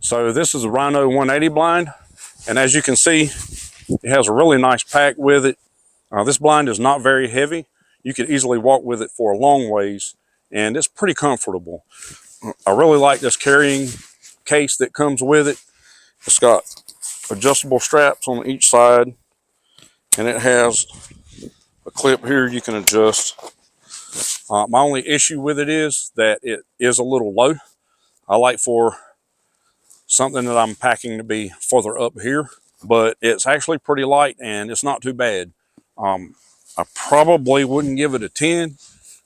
So this is a Rhino 180 blind, and as you can see, it has a really nice pack with it. This blind is not very heavy. You could easily walk with it for a long ways, and it's pretty comfortable. I really like this carrying case that comes with it. It's got adjustable straps on each side, and it has a clip here you can adjust. My only issue with it is that it is a little low. I like for something that I'm packing to be further up here, but it's actually pretty light and it's not too bad. I probably wouldn't give it a 10,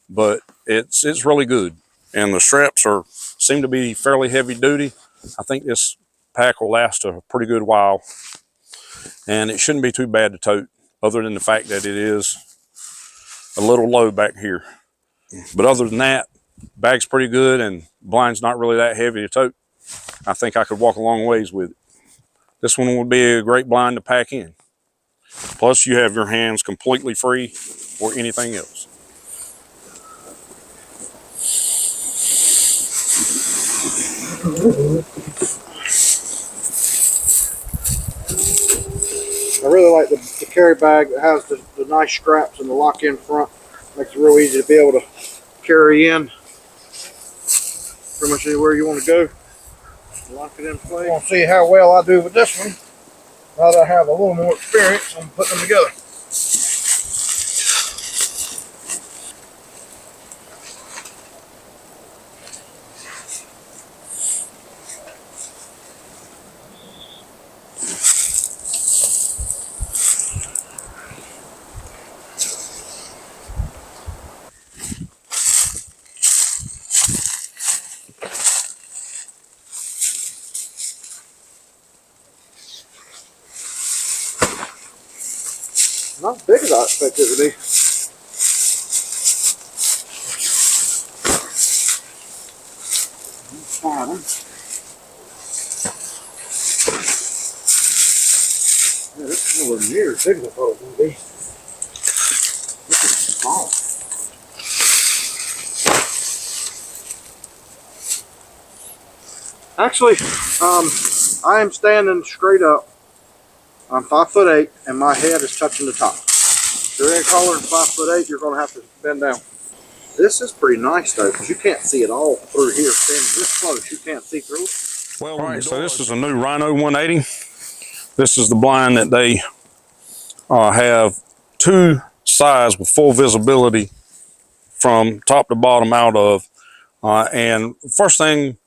but it's really good. And the straps seem to be fairly heavy duty. I think this pack will last a pretty good while, and it shouldn't be too bad to tote, other than the fact that it is a little low back here. But other than that, bag's pretty good and blind's not really that heavy to tote. I think I could walk a long ways with it. This one would be a great blind to pack in. Plus you have your hands completely free for anything else. I really like the carry bag that has the nice straps and the lock-in front. Makes it real easy to be able to carry in pretty much anywhere you want to go. Lock it in place. I want to see how well I do with this one. Now that I have a little more experience on putting them together. Not as big as I expected it to be. Fine. Yeah, this is nowhere near as big as I thought it was going to be. This is small. Actually, I am standing straight up. I'm 5'8" and my head is touching the top. If you're any taller than 5'8", you're going to have to bend down. This is pretty nice though, because you can't see it all through here. Standing this close, you can't see through it. Well, all right, so this is a new Rhino 180. This is the blind that they have two sides with full visibility from top to bottom out of. And first thing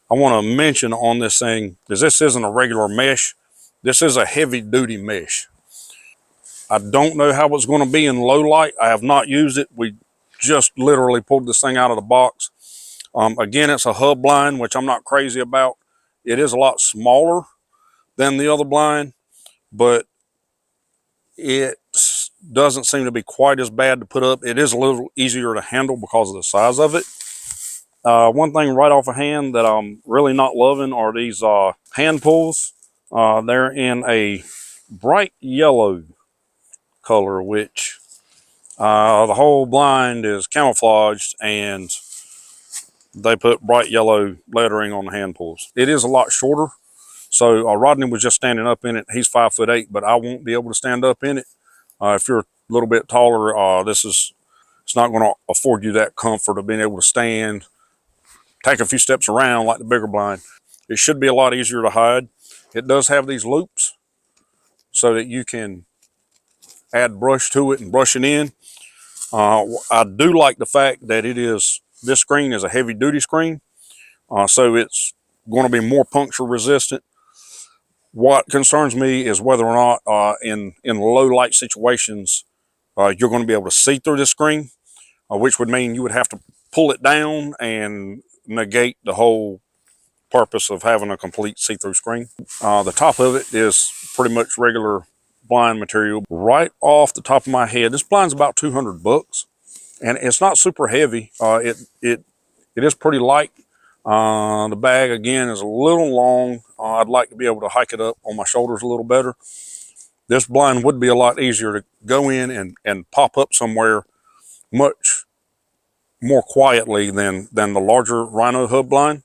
I want to mention on this thing is this isn't a regular mesh. This is a heavy duty mesh. I don't know how it's going to be in low light. I have not used it. We just literally pulled this thing out of the box. Again, it's a hub blind, which I'm not crazy about. It is a lot smaller than the other blind, but it doesn't seem to be quite as bad to put up. It is a little easier to handle because of the size of it. One thing right off a hand that I'm really not loving are these hand pulls. They're in a bright yellow color, which the whole blind is camouflaged, and they put bright yellow lettering on the hand pulls. It is a lot shorter. So Rodney was just standing up in it. He's 5'8", but I won't be able to stand up in it. If you're a little bit taller, it's not going to afford you that comfort of being able to stand, take a few steps around like the bigger blind. It should be a lot easier to hide. It does have these loops so that you can add brush to it and brush it in. I do like the fact that this screen is a heavy duty screen, so it's going to be more puncture resistant. What concerns me is whether or not in low light situations you're going to be able to see through this screen, which would mean you would have to pull it down and negate the whole purpose of having a complete see-through screen. The top of it is pretty much regular blind material. Right off the top of my head, this blind's about $200, and it's not super heavy. It is pretty light. The bag again is a little long. I'd like to be able to hike it up on my shoulders a little better. This blind would be a lot easier to go in and pop up somewhere much more quietly than the larger Rhino hub blind.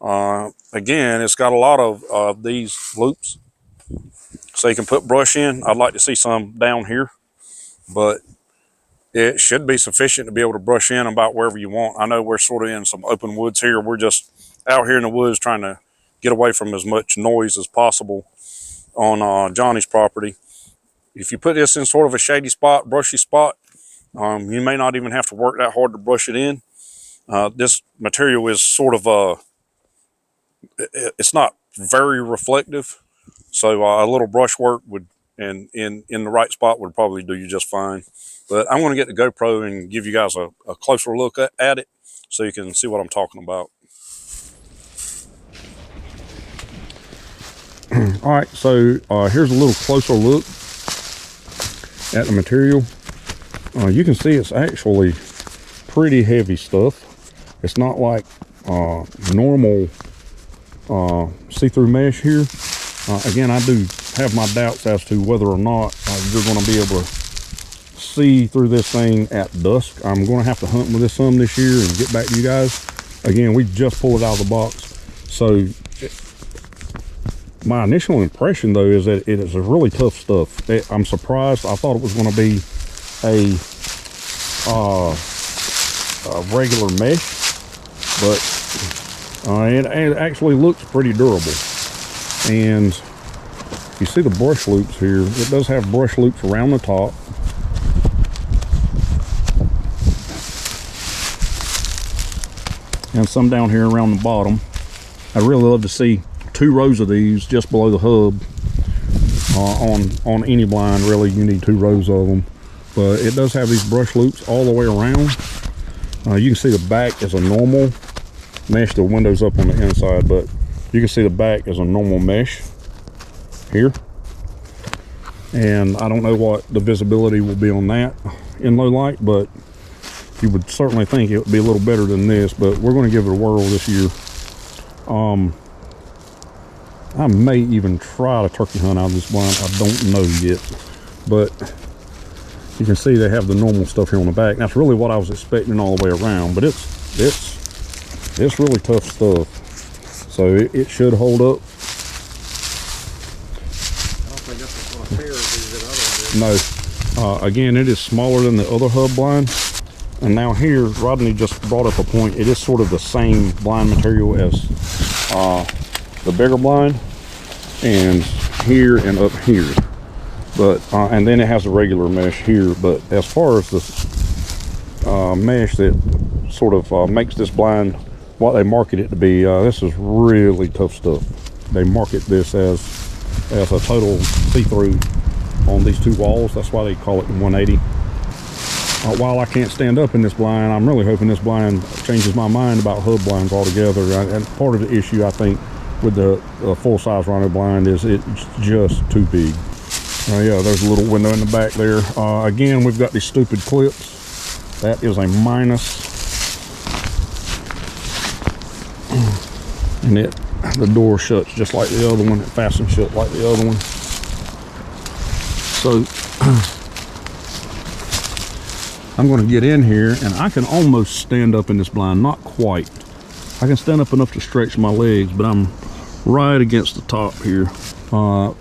Again, it's got a lot of these loops, so you can put brush in. I'd like to see some down here, but it should be sufficient to be able to brush in about wherever you want. I know we're sort of in some open woods here. We're just out here in the woods trying to get away from as much noise as possible on Johnny's property. If you put this in sort of a shady spot, brushy spot, you may not even have to work that hard to brush it in. This material is sort of it's not very reflective, so a little brush work would, and in the right spot, would probably do you just fine. But I'm going to get the GoPro and give you guys a closer look at it so you can see what I'm talking about. All right, so here's a little closer look at the material. You can see it's actually pretty heavy stuff. It's not like normal see-through mesh here. Again, I do have my doubts as to whether or not you're going to be able to see through this thing at dusk. I'm going to have to hunt with this some this year and get back to you guys. Again, we just pulled it out of the box. So my initial impression though is that it is a really tough stuff. I'm surprised. I thought it was going to be a regular mesh, but it actually looks pretty durable. And you see the brush loops here. It does have brush loops around the top. And some down here around the bottom. I'd really love to see 2 rows of these just below the hub. On any blind, really, you need 2 rows of them. But it does have these brush loops all the way around. You can see the back is a normal mesh. The window's up on the inside, but you can see the back is a normal mesh here. And I don't know what the visibility will be on that in low light, but you would certainly think it would be a little better than this, but we're going to give it a whirl this year. I may even try to turkey hunt out of this blind. I don't know yet, but you can see they have the normal stuff here on the back. That's really what I was expecting all the way around, but it's really tough stuff. So it should hold up. I don't think that's going to tear as easy as the other one did. No. Again, it is smaller than the other hub blind. And now here, Rodney just brought up a point. It is sort of the same blind material as the bigger blind, and here and up here. But and then it has a regular mesh here. But as far as this mesh that sort of makes this blind what they market it to be, this is really tough stuff. They market this as a total see-through on these 2 walls. That's why they call it 180. While I can't stand up in this blind, I'm really hoping this blind changes my mind about hub blinds altogether. And part of the issue, I think, with the full-size Rhino blind is it's just too big. Yeah, there's a little window in the back there. Again, we've got these stupid clips. That is a minus. And the door shuts just like the other one. It fastens shut like the other one. So I'm going to get in here, and I can almost stand up in this blind. Not quite. I can stand up enough to stretch my legs, but I'm right against the top here.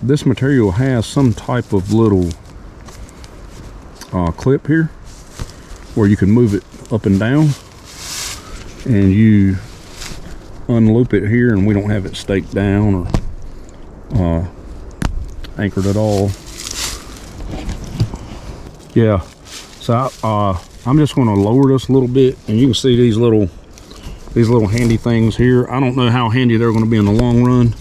This material has some type of little clip here where you can move it up and down, and you unloop it here, and we don't have it staked down or anchored at all. Yeah. So I'm just going to lower this a little bit, and you can see these little handy things here. I don't know how handy they're going to be in the long run.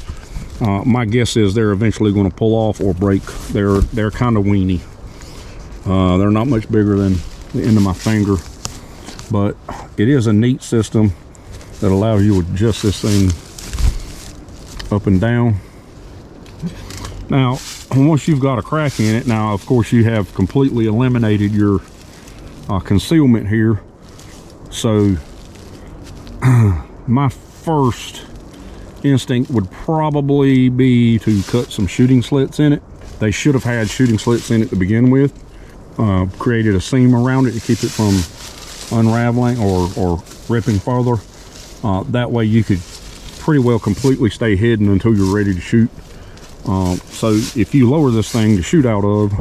My guess is they're eventually going to pull off or break. They're kind of weeny. They're not much bigger than the end of my finger, but it is a neat system that allows you to adjust this thing up and down. Now, once you've got a crack in it, now of course you have completely eliminated your concealment here. So my first instinct would probably be to cut some shooting slits in it. They should have had shooting slits in it to begin with. Created a seam around it to keep it from unraveling or ripping further. That way you could pretty well completely stay hidden until you're ready to shoot. So if you lower this thing to shoot out of,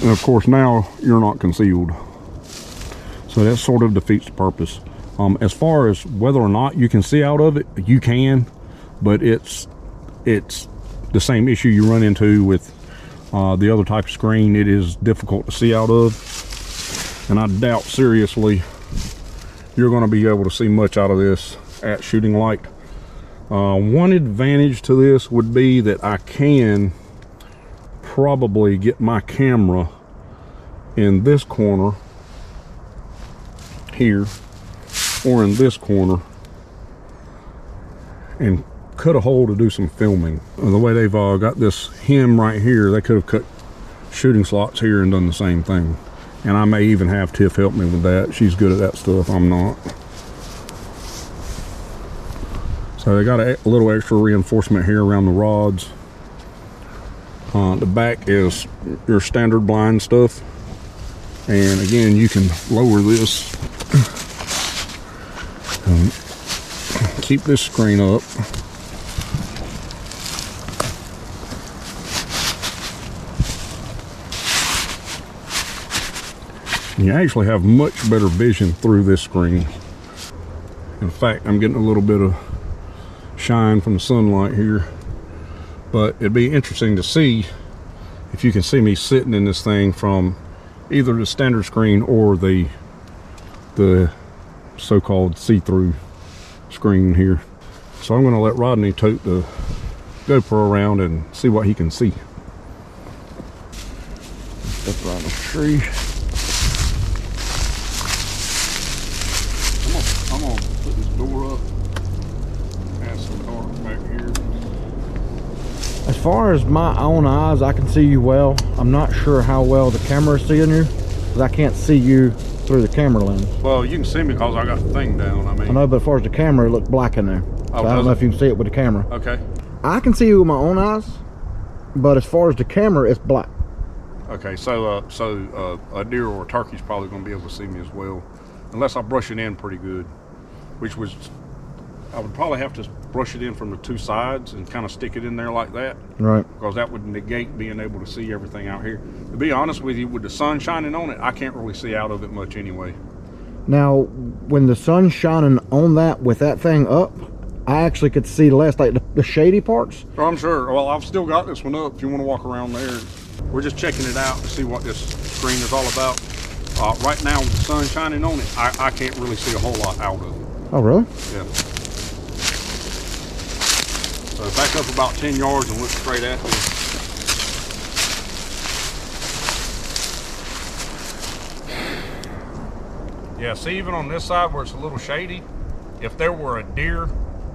and of course now you're not concealed, so that sort of defeats the purpose. As far as whether or not you can see out of it, you can, but it's the same issue you run into with the other type of screen. It is difficult to see out of, and I doubt seriously you're going to be able to see much out of this at shooting light. One advantage to this would be that I can probably get my camera in this corner here or in this corner and cut a hole to do some filming. The way they've got this hem right here, they could have cut shooting slots here and done the same thing. And I may even have Tiff help me with that. She's good at that stuff, I'm not. So they got a little extra reinforcement here around the rods. The back is your standard blind stuff. And again, you can lower this. Keep this screen up. You actually have much better vision through this screen. In fact, I'm getting a little bit of shine from the sunlight here, but it'd be interesting to see if you can see me sitting in this thing from either the standard screen or the so-called see-through screen here. So I'm going to let Rodney tote the GoPro around and see what he can see. Step right on the tree. I'm gonna put this door up. Add some dark back here. As far as my own eyes, I can see you well. I'm not sure how well the camera is seeing you, because I can't see you through the camera lens. Well, you can see me because I got the thing down. I know, but as far as the camera, it looks black in there. So I don't know if you can see it with the camera. Okay. I can see you with my own eyes, but as far as the camera, it's black. Okay, so a deer or a turkey's probably going to be able to see me as well, unless I brush it in pretty good, which was, I would probably have to brush it in from the two sides and kind of stick it in there like that. Right. Because that would negate being able to see everything out here. To be honest with you, with the sun shining on it, I can't really see out of it much anyway. Now, when the sun's shining on that with that thing up, I actually could see less, like the shady parts. Oh, I'm sure. Well, I've still got this one up if you want to walk around there. We're just checking it out to see what this screen is all about. Right now, with the sun shining on it, I can't really see a whole lot out of it. Oh, really? Yeah. So back up about 10 yards and look straight at me. Yeah, see, even on this side where it's a little shady, if there were a deer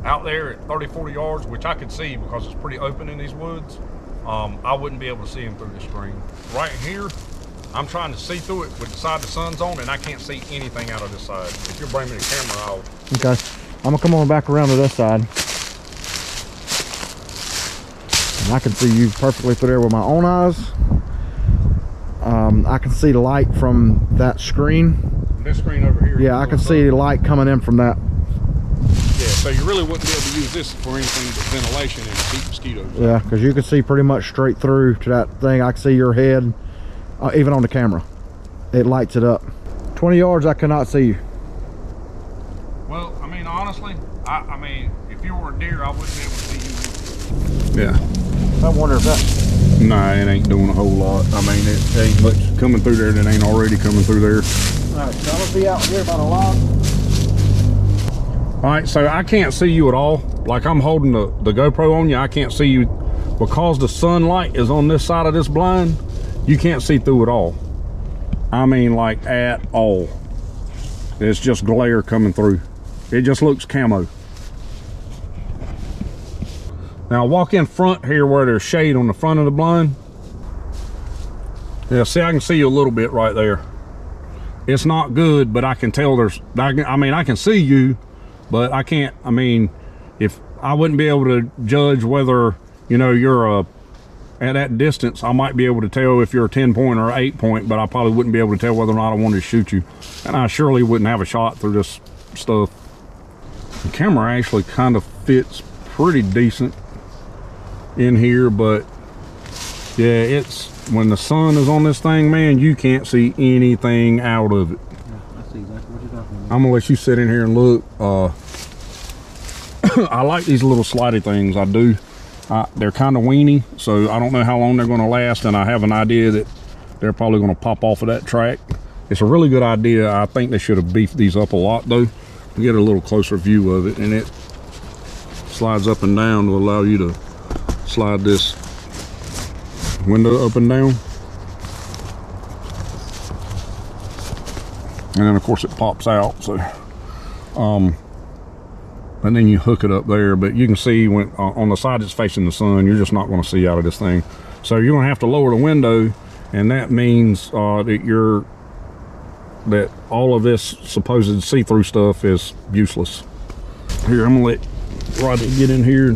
out there at 30, 40 yards, which I could see because it's pretty open in these woods, I wouldn't be able to see him through the screen. Right here, I'm trying to see through it with the side the sun's on, and I can't see anything out of this side. If you're bringing the camera out. Okay. I'm gonna come on back around to this side. And I can see you perfectly through there with my own eyes. I can see light from that screen. This screen over here. Yeah, I can see light coming in from that. Yeah, so you really wouldn't be able to use this for anything but ventilation and keep mosquitoes. Yeah, because you can see pretty much straight through to that thing. I can see your head, even on the camera. It lights it up. 20 yards, I cannot see you. Well, I mean, honestly, I mean, if you were a deer, I wouldn't be able to see you. Yeah. I wonder if that... Nah, it ain't doing a whole lot. I mean, it ain't much coming through there that ain't already coming through there. All right, so I'm gonna be out here about a lot. All right, so I can't see you at all. Like, I'm holding the GoPro on you, I can't see you because the sunlight is on this side of this blind. You can't see through it all. I mean, like, at all. It's just glare coming through. It just looks camo. Now walk in front here where there's shade on the front of the blind. Yeah, see, I can see you a little bit right there. It's not good, but I can tell there's, I mean, I can see you, but I can't, I mean, if I wouldn't be able to judge whether, you know, you're at that distance, I might be able to tell if you're a 10 point or 8 point, but I probably wouldn't be able to tell whether or not I wanted to shoot you. And I surely wouldn't have a shot through this stuff. The camera actually kind of fits pretty decent in here, but yeah, it's when the sun is on this thing, man, you can't see anything out of it. Yeah, I see exactly what you're talking about. I'm gonna let you sit in here and look. I like these little slidey things. I do. They're kind of weeny, so I don't know how long they're going to last, and I have an idea that they're probably going to pop off of that track. It's a really good idea. I think they should have beefed these up a lot, though. Get a little closer view of it, and it slides up and down to allow you to slide this window up and down. And then, of course, it pops out, so and then you hook it up there, but you can see when on the side that's facing the sun, you're just not going to see out of this thing. So you're going to have to lower the window, and that means that all of this supposed see-through stuff is useless. Here, I'm going to let Rodney get in here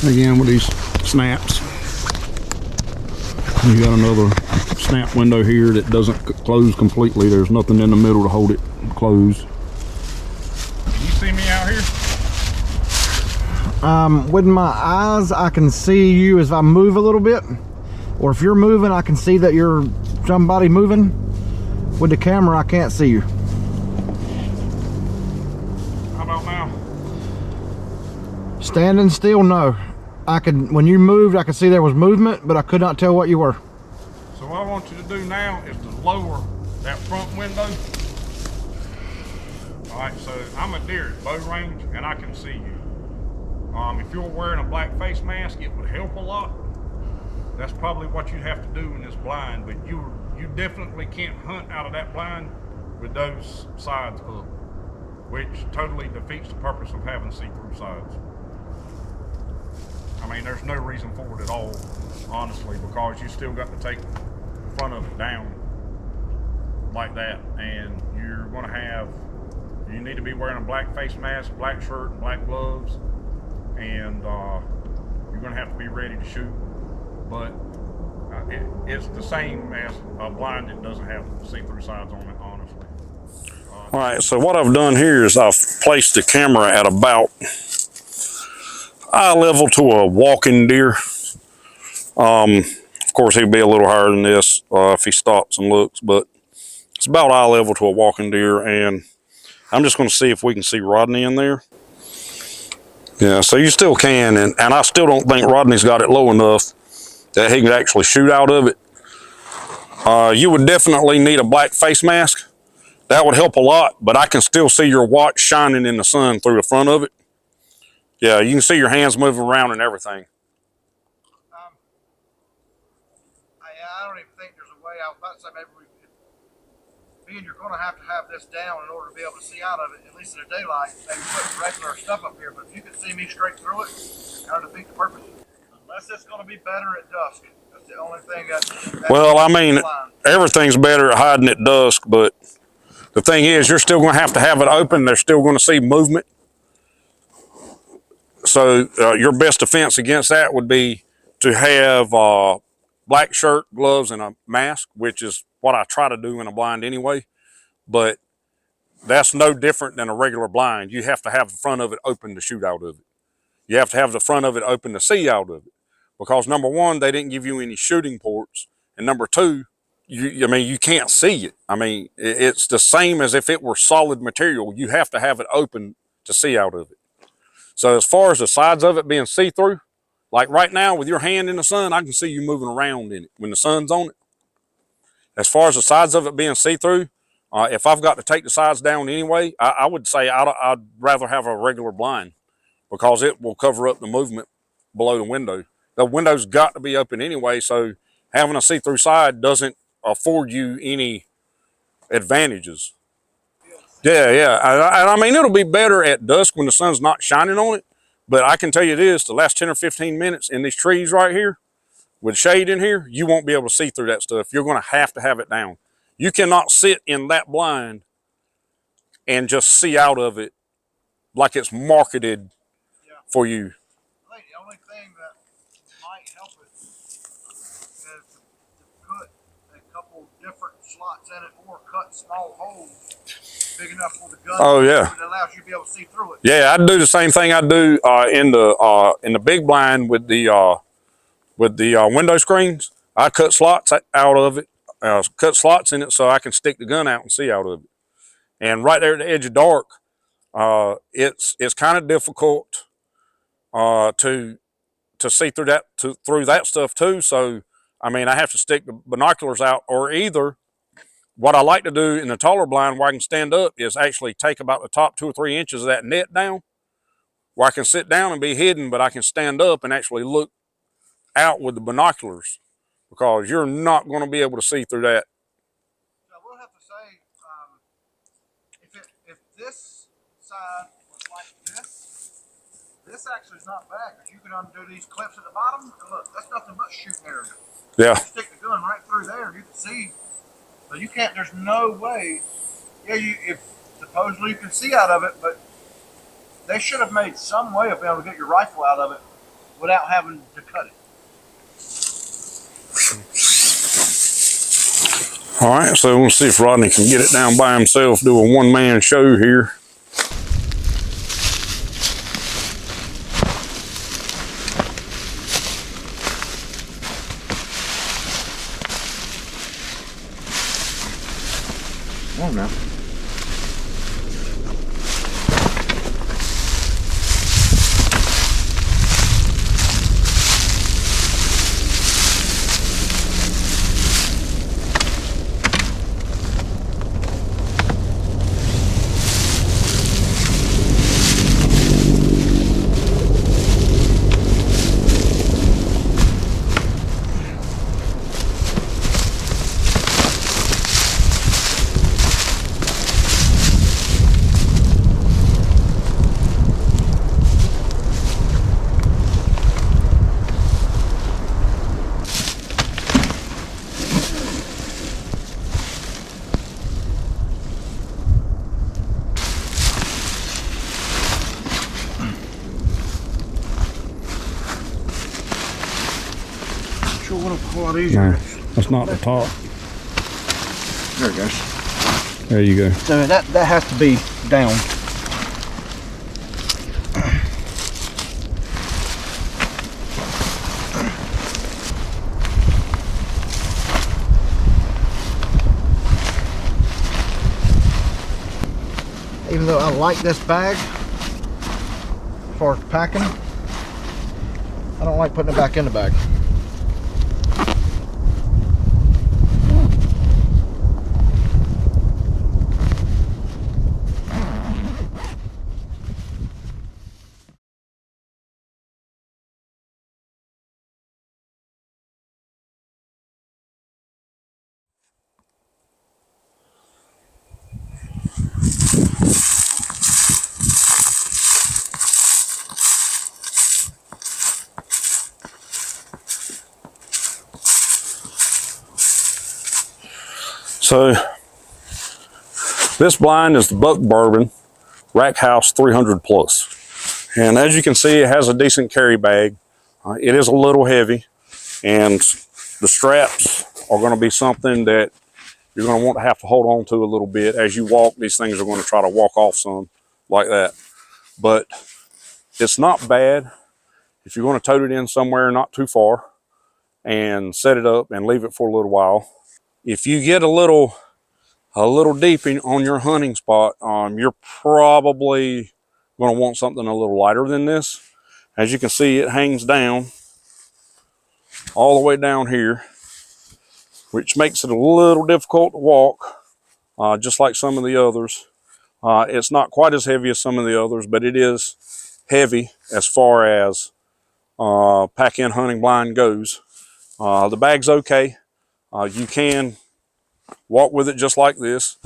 again with these snaps. You got another snap window here that doesn't close completely. There's nothing in the middle to hold it closed. See me out here? With my eyes, I can see you as I move a little bit, or if you're moving, I can see that you're somebody moving. With the camera, I can't see you. How about now? Standing still, no. I could, when you moved, I could see there was movement, but I could not tell what you were. So what I want you to do now is to lower that front window. All right, so I'm a deer at bow range, and I can see you. If you're wearing a black face mask, it would help a lot. That's probably what you have to do in this blind, but you definitely can't hunt out of that blind with those sides up, which totally defeats the purpose of having see-through sides. I mean, there's no reason for it at all, honestly, because you still got to take the front of it down like that, and you're going to have, you need to be wearing a black face mask, black shirt, and black gloves, and you're going to have to be ready to shoot. But it's the same as a blind that doesn't have see-through sides on it, honestly. All right, so what I've done here is I've placed the camera at about eye level to a walking deer. Of course, he'll be a little higher than this if he stops and looks, but it's about eye level to a walking deer, and I'm just going to see if we can see Rodney in there. Yeah, so you still can, and I still don't think Rodney's got it low enough that he can actually shoot out of it. You would definitely need a black face mask. That would help a lot, but I can still see your watch shining in the sun through the front of it. Yeah, you can see your hands moving around and everything. I don't even think there's a way. I was about to say maybe being you're going to have this down in order to be able to see out of it, at least in the daylight. Maybe put regular stuff up here, but if you could see me straight through it, that would defeat the purpose. Unless it's going to be better at dusk. That's the only thing that well, I mean, everything's better at hiding at dusk, but the thing is, you're still going to have it open. They're still going to see movement. So your best defense against that would be to have black shirt, gloves, and a mask, which is what I try to do in a blind anyway. But that's no different than a regular blind. You have to have the front of it open to shoot out of it. You have to have the front of it open to see out of it. Because number one, they didn't give you any shooting ports. And number two, you can't see it. I mean, it's the same as if it were solid material. You have to have it open to see out of it. So as far as the sides of it being see-through, like right now with your hand in the sun, I can see you moving around in it when the sun's on it. As far as the sides of it being see-through, if I've got to take the sides down anyway, I would say I'd rather have a regular blind because it will cover up the movement below the window. The window's got to be open anyway, so having a see-through side doesn't afford you any advantages. Yeah. I mean, it'll be better at dusk when the sun's not shining on it, but I can tell you this, the last 10 or 15 minutes in these trees right here, with shade in here, you won't be able to see through that stuff. You're going to have it down. You cannot sit in that blind and just see out of it like it's marketed for you. I think the only thing that might help it is to put a couple different slots in it or cut small holes big enough for the gun. Oh, yeah. It allows you to be able to see through it. Yeah, I do the same thing I do in the big blind with the window screens. I cut slots out of it, cut slots in it so I can stick the gun out and see out of it. And right there at the edge of dark, it's kind of difficult to see through that stuff too. So I mean, I have to stick the binoculars out, or either what I like to do in the taller blind where I can stand up is actually take about the top 2 or 3 inches of that net down, where I can sit down and be hidden, but I can stand up and actually look out with the binoculars, because you're not going to be able to see through that. So we'll have to say, if this side was like this actually is not bad, because you can undo these clips at the bottom, and look, that's nothing but shooting area. Yeah. You stick the gun right through there, you can see. So you can't. There's no way. Yeah, if supposedly you can see out of it, but they should have made some way of being able to get your rifle out of it without having to cut it. All right, so we'll see if Rodney can get it down by himself, do a one-man show here. Oh no. Sure would have a lot easier. No, that's not the top. There it goes. There you go. So that has to be down. Even though I like this bag as far as packing, I don't like putting it back in the bag. So this blind is the Buck Bourbon Rack House 300 Plus. And as you can see, it has a decent carry bag. It is a little heavy, and the straps are going to be something that you're going to want to have to hold on to a little bit. As you walk, these things are going to try to walk off some like that. But it's not bad if you're going to tote it in somewhere not too far and set it up and leave it for a little while. If you get a little deep on your hunting spot, you're probably going to want something a little lighter than this. As you can see, it hangs down all the way down here, which makes it a little difficult to walk, just like some of the others. It's not quite as heavy as some of the others, but it is heavy as far as pack-in hunting blind goes. The bag's okay. You can walk with it just like this,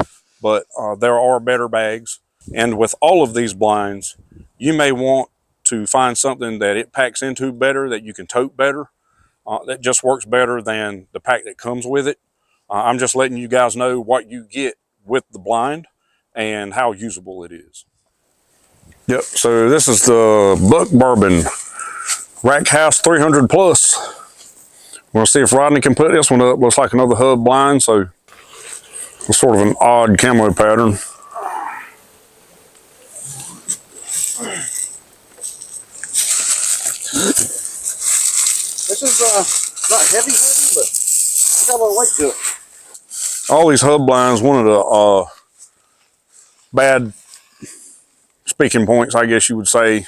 but there are better bags. And with all of these blinds, you may want to find something that it packs into better, that you can tote better, that just works better than the pack that comes with it. I'm just letting you guys know what you get with the blind and how usable it is. Yep, so this is the Buck Bourbon Rack House 300 Plus. We'll see if Rodney can put this one up. Looks like another hub blind, so it's sort of an odd camo pattern. This is not heavy, but it's got a little weight to it. All these hub blinds, one of the bad speaking points, I guess you would say,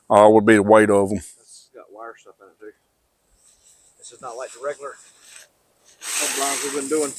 would be the weight of them. It's got wire stuff in it too. This is not like the regular hub blinds we've been doing.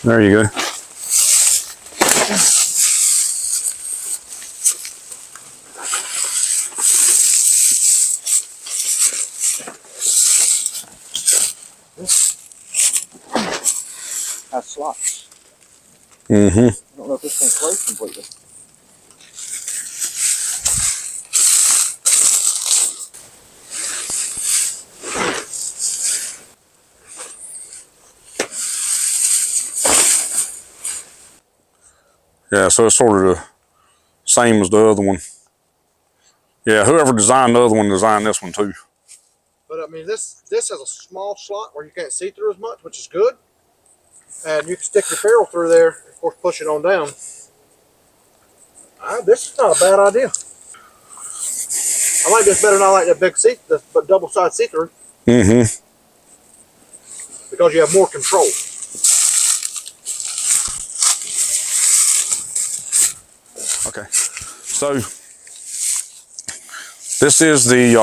There you go. Has slots. Mm-hmm. I don't know if this thing closed completely. Yeah, so it's sort of the same as the other one. Yeah, whoever designed the other one designed this one too. But I mean, this has a small slot where you can't see through as much, which is good. And you can stick your ferrule through there, of course, push it on down. This is not a bad idea. I like this better than I like that big the double side see-through, Mm-hmm. because you have more control. Okay, so this is the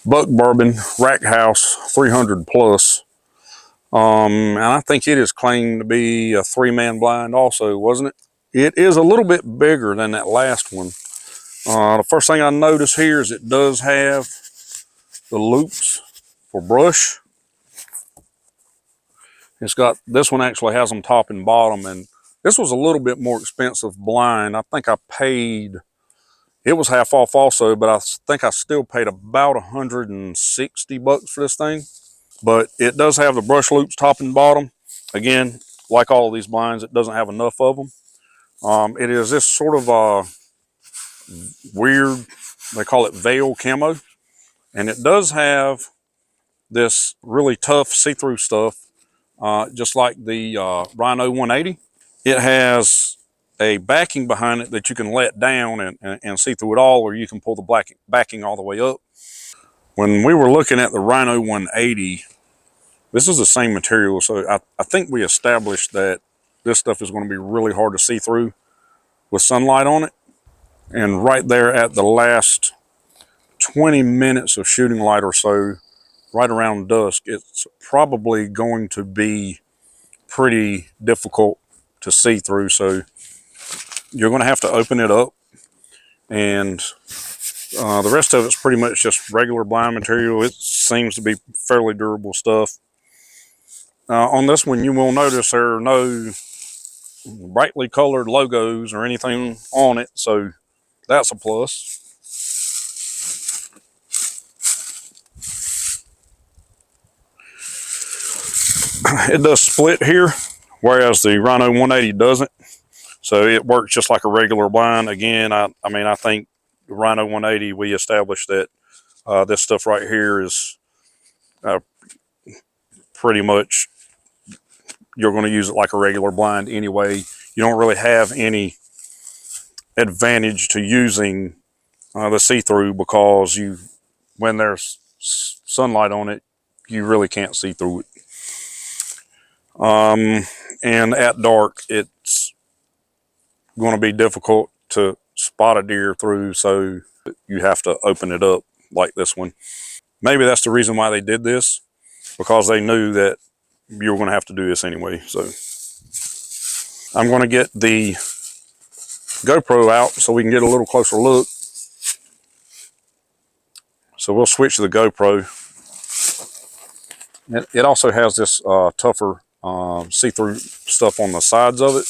Buck Bourbon Rack House 300 Plus. And I think it is claimed to be a 3-man blind also, wasn't it? It is a little bit bigger than that last one. The first thing I notice here is it does have the loops for brush. It's got, this one actually has them top and bottom, and this was a little bit more expensive blind. I think I paid, it was half off also, but I think I still paid about $160 for this thing. But it does have the brush loops top and bottom. Again, like all of these blinds, it doesn't have enough of them. It is this sort of weird, they call it veil camo. And it does have this really tough see-through stuff, just like the Rhino 180. It has a backing behind it that you can let down and see through it all, or you can pull the backing all the way up. When we were looking at the Rhino 180, this is the same material, so I think we established that this stuff is going to be really hard to see through with sunlight on it. And right there at the last 20 minutes of shooting light or so, right around dusk, it's probably going to be pretty difficult to see through. So you're going to have to open it up, and the rest of it's pretty much just regular blind material. It seems to be fairly durable stuff. On this one, you will notice there are no brightly colored logos or anything on it, so that's a plus. It does split here, whereas the Rhino 180 doesn't. So it works just like a regular blind. Again, I mean, I think the Rhino 180, we established that this stuff right here is pretty much, you're going to use it like a regular blind anyway. You don't really have any advantage to using the see-through, because when there's sunlight on it, you really can't see through it. And at dark, it's going to be difficult to spot a deer through, so you have to open it up like this one. Maybe that's the reason why they did this, because they knew that you were going to have to do this anyway. So I'm going to get the GoPro out so we can get a little closer look. So we'll switch to the GoPro. It also has this tougher see-through stuff on the sides of it.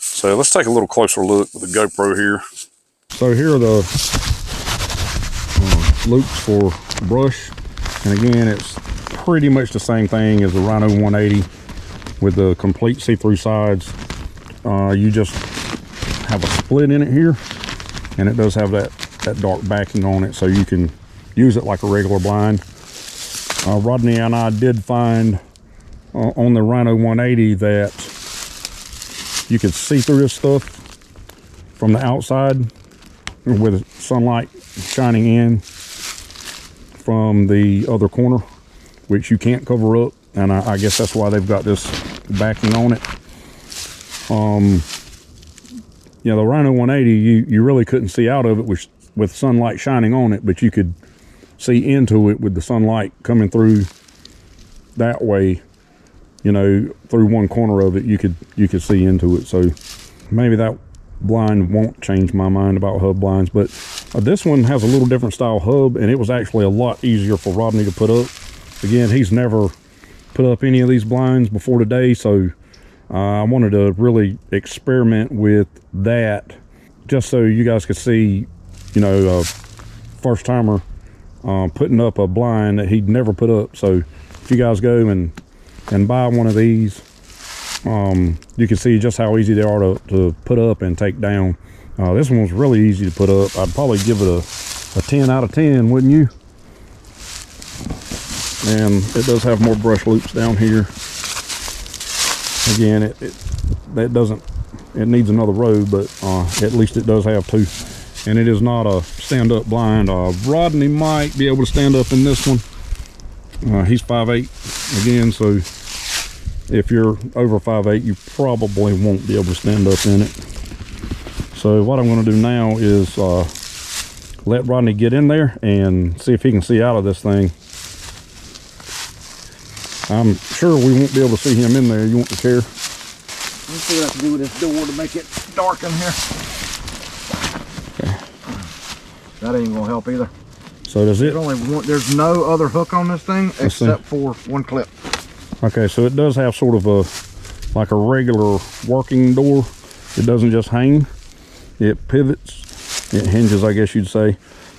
So let's take a little closer look with the GoPro here. So here are the loops for brush, and again it's pretty much the same thing as the Rhino 180 with the complete see-through sides. You just have a split in it here, and it does have that dark backing on it, so you can use it like a regular blind. Rodney and I did find on the Rhino 180 that you could see through this stuff from the outside with sunlight shining in from the other corner, which you can't cover up, and I guess that's why they've got this backing on it. Yeah, the Rhino 180, you really couldn't see out of it with sunlight shining on it, but you could see into it with the sunlight coming through that way. You know, through one corner of it, you could see into it. So maybe that blind won't change my mind about hub blinds, but this one has a little different style hub, and it was actually a lot easier for Rodney to put up. Again, he's never put up any of these blinds before today, so I wanted to really experiment with that, just so you guys could see, you know, a first timer putting up a blind that he'd never put up. So if you guys go and buy one of these, you can see just how easy they are to put up and take down. This one was really easy to put up. I'd probably give it a 10 out of 10, wouldn't you? And it does have more brush loops down here. Again, it needs another row, but at least it does have two. And it is not a stand-up blind. Rodney might be able to stand up in this one. He's 5'8" again, so if you're over 5'8", you probably won't be able to stand up in it. So what I'm going to do now is let Rodney get in there and see if he can see out of this thing. I'm sure we won't be able to see him in there. You want the chair? Let's see what I can do with this door to make it dark in here. Okay. That ain't gonna help either. So does it? There's no other hook on this thing except for one clip. Okay, so it does have sort of like a regular working door. It doesn't just hang. It pivots. It hinges, I guess you'd say. It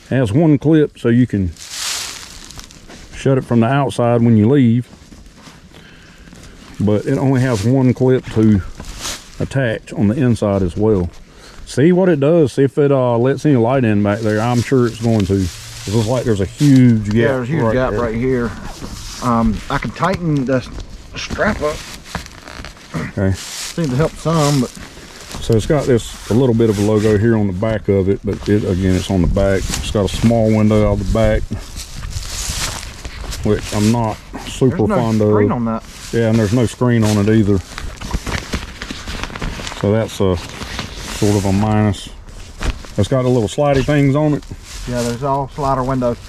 has one clip, so you can shut it from the outside when you leave. But it only has one clip to attach on the inside as well. See what it does. See if it lets any light in back there. I'm sure it's going to. It looks like there's a huge gap. Yeah, there's a huge gap right here. I can tighten the strap up. Okay. Seems to help some, but so it's got a little bit of a logo here on the back of it, but again, it's on the back. It's got a small window out the back, which I'm not super fond of. There's no screen on that. Yeah, and there's no screen on it either. So that's a sort of a minus. It's got the little slidey things on it. Yeah, there's all slider windows.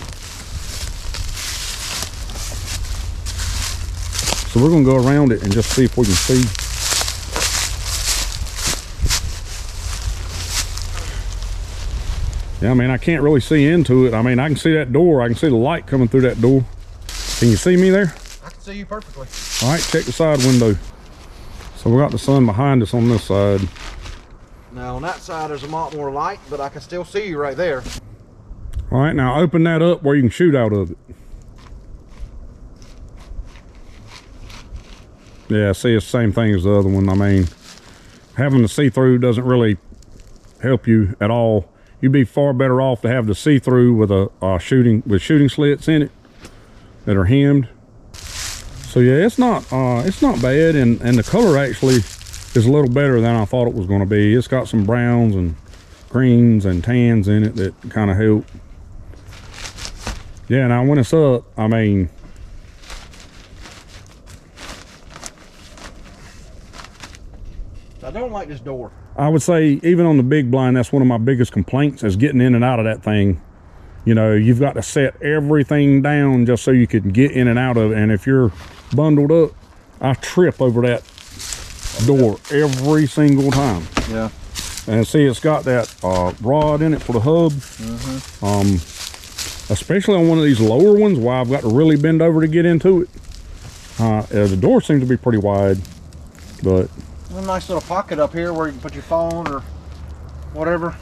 So we're gonna go around it and just see if we can see. Yeah, I mean, I can't really see into it. I mean, I can see that door. I can see the light coming through that door. Can you see me there? I can see you perfectly. All right, check the side window. So we got the sun behind us on this side. Now on that side there's a lot more light, but I can still see you right there. All right, now open that up where you can shoot out of it. Yeah, see, it's the same thing as the other one. I mean, having the see-through doesn't really help you at all. You'd be far better off to have the see-through with shooting slits in it that are hemmed. So yeah, it's not bad, and the color actually is a little better than I thought it was going to be. It's got some browns and greens and tans in it that kind of help. Yeah, now when it's up, I mean, I don't like this door. I would say even on the big blind, that's one of my biggest complaints is getting in and out of that thing. You know, you've got to set everything down just so you can get in and out of it. And if you're bundled up, I trip over that door every single time. Yeah. And see, it's got that rod in it for the hub. Especially on one of these lower ones where I've got to really bend over to get into it. The door seems to be pretty wide, but A nice little pocket up here where you can put your phone or whatever.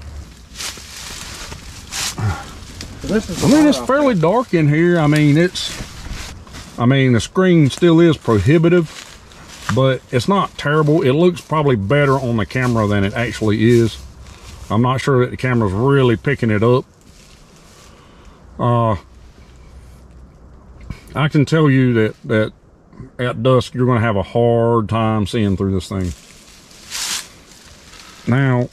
This is I mean, it's fairly dark in here. I mean, the screen still is prohibitive, but it's not terrible. It looks probably better on the camera than it actually is. I'm not sure that the camera's really picking it up. I can tell you that at dusk, you're going to have a hard time seeing through this thing. Now,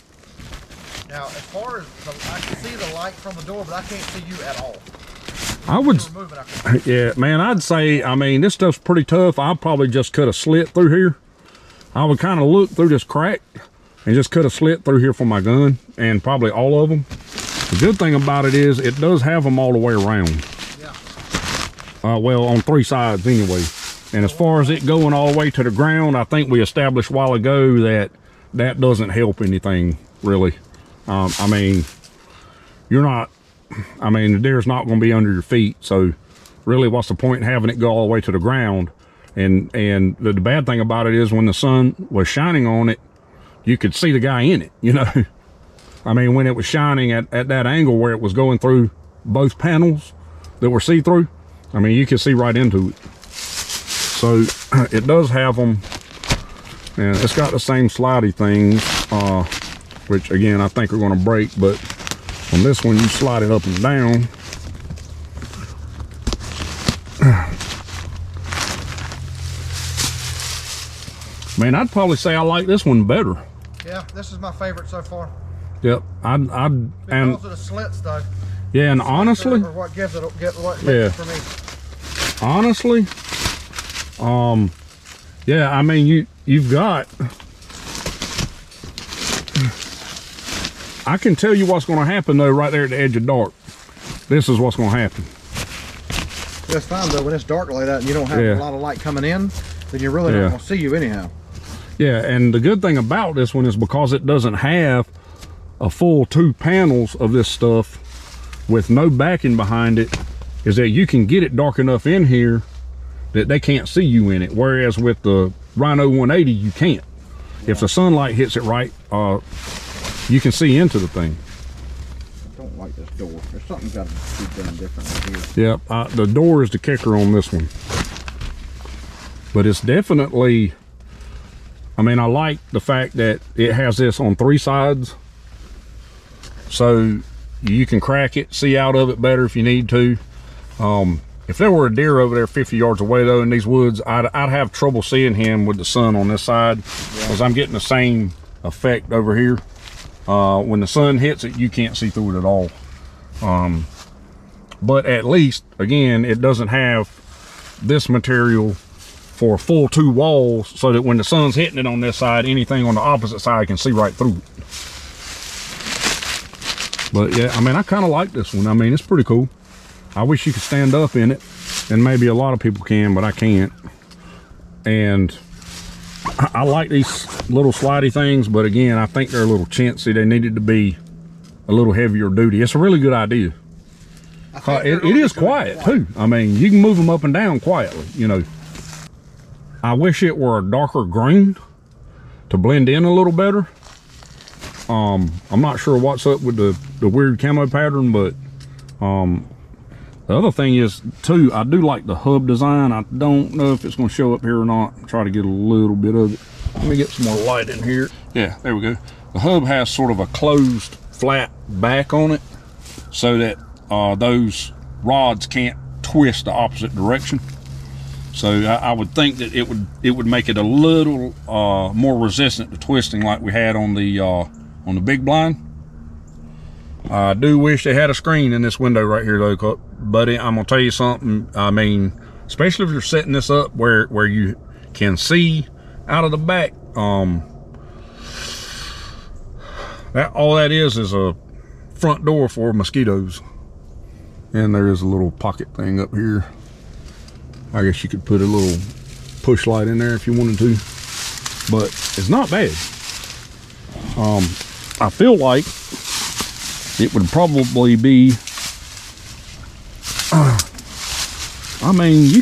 as far as I can see the light from the door, but I can't see you at all. I would, yeah, man, I'd say, I mean, this stuff's pretty tough. I'll probably just cut a slit through here. I would kind of look through this crack and just cut a slit through here for my gun, and probably all of them. The good thing about it is it does have them all the way around. Yeah. Well, on 3 sides anyway. And as far as it going all the way to the ground, I think we established a while ago that that doesn't help anything, really. I mean, the deer's not going to be under your feet, so really what's the point in having it go all the way to the ground? And the bad thing about it is when the sun was shining on it, you could see the guy in it, you know? I mean, when it was shining at that angle where it was going through both panels that were see-through, I mean, you could see right into it. So it does have them, and it's got the same slidey things, which again, I think are going to break, but on this one, you slide it up and down. Man, I'd probably say I like this one better. Yeah, this is my favorite so far. Yep, Because of the slits, though. Yeah, and honestly, or what gives it, what makes it for me. Honestly, yeah, I mean, you've got, I can tell you what's going to happen though right there at the edge of dark. This is what's going to happen. That's fine though, when it's dark like that and you don't have a lot of light coming in, then you really don't want to see you anyhow. Yeah, and the good thing about this one is because it doesn't have a full 2 panels of this stuff with no backing behind it, is that you can get it dark enough in here that they can't see you in it. Whereas with the Rhino 180, you can't. Yeah. If the sunlight hits it right, you can see into the thing. I don't like this door. There's something got to be done different here. Yeah, the door is the kicker on this one. But it's definitely, I mean, I like the fact that it has this on 3 sides. So you can crack it, see out of it better if you need to. If there were a deer over there 50 yards away though in these woods, I'd have trouble seeing him with the sun on this side, because I'm getting the same effect over here. When the sun hits it, you can't see through it at all. But at least, again, it doesn't have this material for a full 2 walls, so that when the sun's hitting it on this side, anything on the opposite side can see right through it. But yeah, I mean, I kind of like this one. I mean, it's pretty cool. I wish you could stand up in it, and maybe a lot of people can, but I can't. And I like these little slidey things, but again, I think they're a little chintzy. They needed to be a little heavier duty. It's a really good idea. It is quiet too. I mean, you can move them up and down quietly, you know. I wish it were a darker green to blend in a little better. I'm not sure what's up with the weird camo pattern, but the other thing is too, I do like the hub design. I don't know if it's going to show up here or not. Try to get a little bit of it. Let me get some more light in here. Yeah, there we go. The hub has sort of a closed flat back on it, so that those rods can't twist the opposite direction. So I would think that it would make it a little more resistant to twisting, like we had on the big blind. I do wish they had a screen in this window right here though, buddy. I'm gonna tell you something. I mean, especially if you're setting this up where you can see out of the back, that all that is a front door for mosquitoes. And there is a little pocket thing up here. I guess you could put a little push light in there if you wanted to, but it's not bad. I feel like it would probably be, I mean, you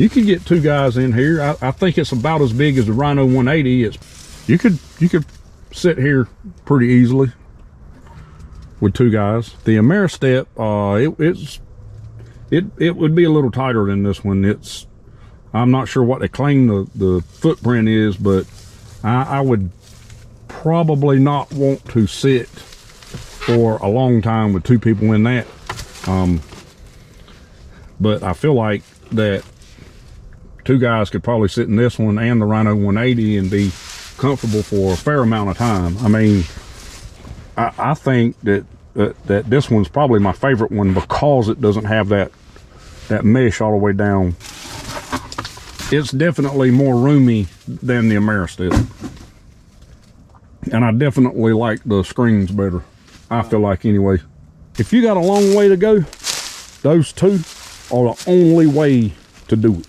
could get 2 guys in here. I think it's about as big as the Rhino 180. You could sit here pretty easily. with 2 guys. The Ameristep, it would be a little tighter than this one. I'm not sure what they claim the footprint is, but I would probably not want to sit for a long time with 2 people in that. But I feel like that 2 guys could probably sit in this one and the Rhino 180 and be comfortable for a fair amount of time. I mean, I think that this one's probably my favorite one because it doesn't have that mesh all the way down. It's definitely more roomy than the Ameristep. And I definitely like the screens better, I feel like, anyway. If you got a long way to go, those 2 are the only way to do it.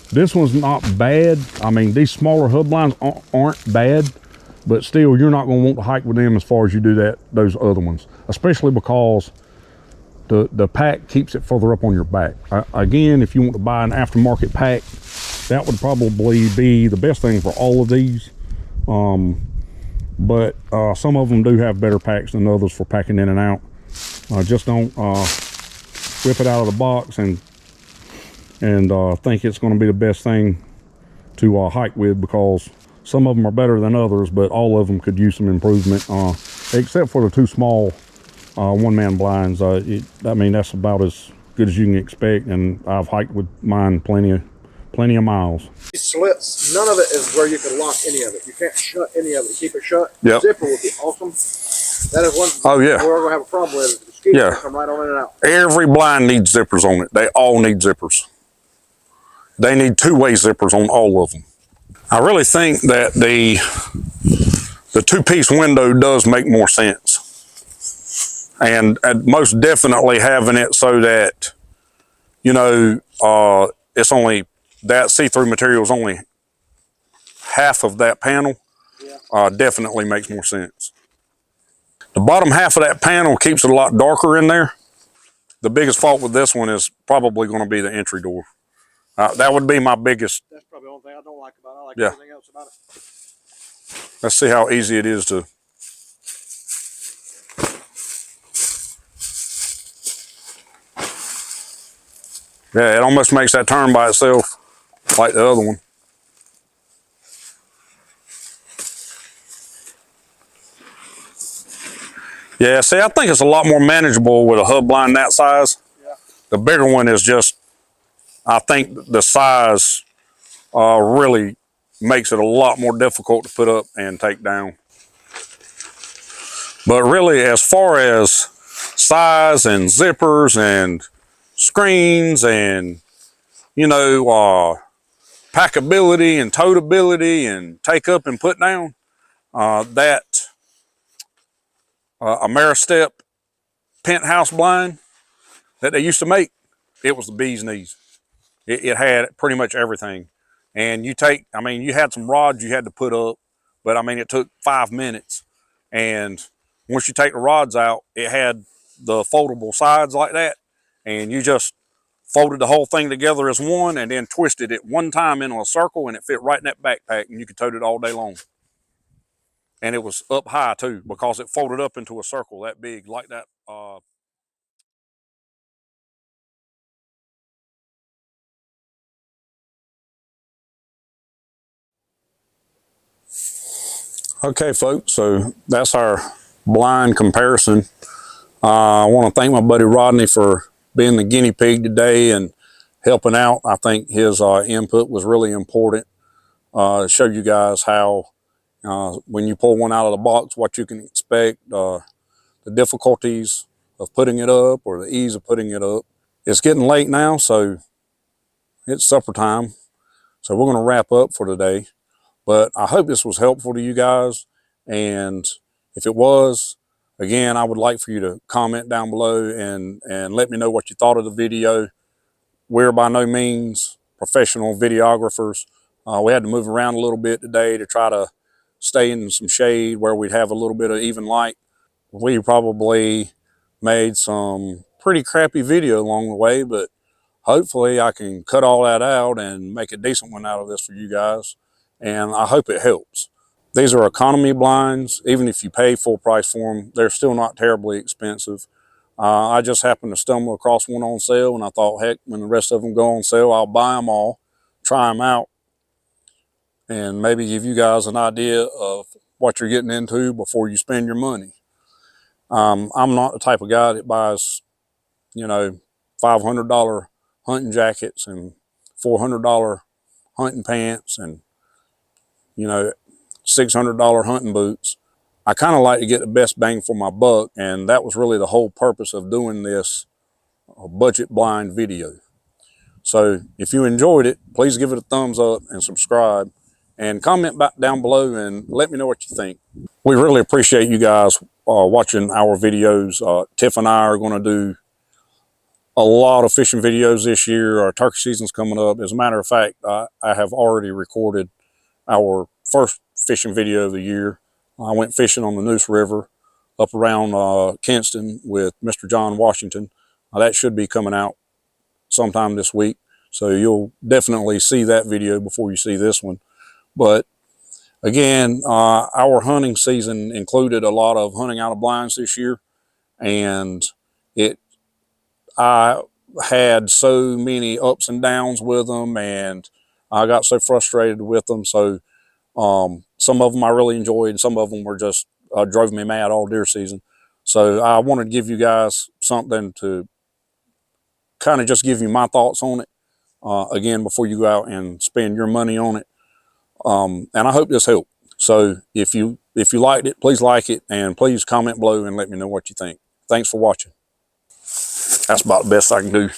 This one's not bad. I mean, these smaller hub blinds aren't bad, but still, you're not going to want to hike with them as far as you do those other ones, especially because the pack keeps it further up on your back. Again, if you want to buy an aftermarket pack, that would probably be the best thing for all of these. But some of them do have better packs than others for packing in and out. Just don't whip it out of the box and think it's going to be the best thing to hike with, because some of them are better than others, but all of them could use some improvement, except for the 2 small one-man blinds. I mean, that's about as good as you can expect, and I've hiked with mine plenty of miles. These slits, none of it is where you can lock any of it. You can't shut any of it. Keep it shut. Yep. Zipper would be awesome. That is one Oh, yeah. we're going to have a problem with. The mosquitoes Yeah. come right on in and out. Every blind needs zippers on it. They all need zippers. They need 2-way zippers on all of them. I really think that the 2-piece window does make more sense. And most definitely having it so that, you know, it's only, that see-through material is only half of that panel. Yeah. Definitely makes more sense. The bottom half of that panel keeps it a lot darker in there. The biggest fault with this one is probably going to be the entry door. That would be my biggest. That's probably the only thing I don't like about it. I like Yeah. everything else about it. Let's see how easy it is to. Yeah, it almost makes that turn by itself, like the other one. Yeah, see, I think it's a lot more manageable with a hub blind that size. Yeah. The bigger one is just, I think the size really makes it a lot more difficult to put up and take down. But really, as far as size and zippers and screens and, you know, packability and toteability and take up and put down, that Ameristep penthouse blind that they used to make, it was the bee's knees. It had pretty much everything. And you had some rods you had to put up, but I mean, it took 5 minutes. And once you take the rods out, it had the foldable sides like that. And you just folded the whole thing together as one and then twisted it one time into a circle, and it fit right in that backpack, and you could tote it all day long. And it was up high too, because it folded up into a circle that big, like that. Okay, folks, so that's our blind comparison. I want to thank my buddy Rodney for being the guinea pig today and helping out. I think his input was really important. Show you guys how, when you pull one out of the box, what you can expect, the difficulties of putting it up or the ease of putting it up. It's getting late now, so it's supper time. So we're going to wrap up for today. But I hope this was helpful to you guys. And if it was, again, I would like for you to comment down below and let me know what you thought of the video. We're by no means professional videographers. We had to move around a little bit today to try to stay in some shade where we'd have a little bit of even light. We probably made some pretty crappy video along the way, but hopefully I can cut all that out and make a decent one out of this for you guys. And I hope it helps. These are economy blinds. Even if you pay full price for them, they're still not terribly expensive. I just happened to stumble across one on sale, and I thought, heck, when the rest of them go on sale, I'll buy them all, try them out, and maybe give you guys an idea of what you're getting into before you spend your money. I'm not the type of guy that buys, you know, $500 hunting jackets and $400 hunting pants and, you know, $600 hunting boots. I kind of like to get the best bang for my buck, and that was really the whole purpose of doing this budget blind video. So if you enjoyed it, please give it a thumbs up and subscribe, and comment back down below and let me know what you think. We really appreciate you guys watching our videos. Tiff and I are going to do a lot of fishing videos this year. Our turkey season's coming up. As a matter of fact, I have already recorded our first fishing video of the year. I went fishing on the Neuse River up around Kinston with Mr. John Washington. That should be coming out sometime this week, so you'll definitely see that video before you see this one. But again, our hunting season included a lot of hunting out of blinds this year, and I had so many ups and downs with them, and I got so frustrated with them. So some of them I really enjoyed, and some of them were just drove me mad all deer season. So I wanted to give you guys something to kind of just give you my thoughts on it, again, before you go out and spend your money on it. And I hope this helped. So if you liked it, please like it, and please comment below and let me know what you think. Thanks for watching. That's about the best I can do.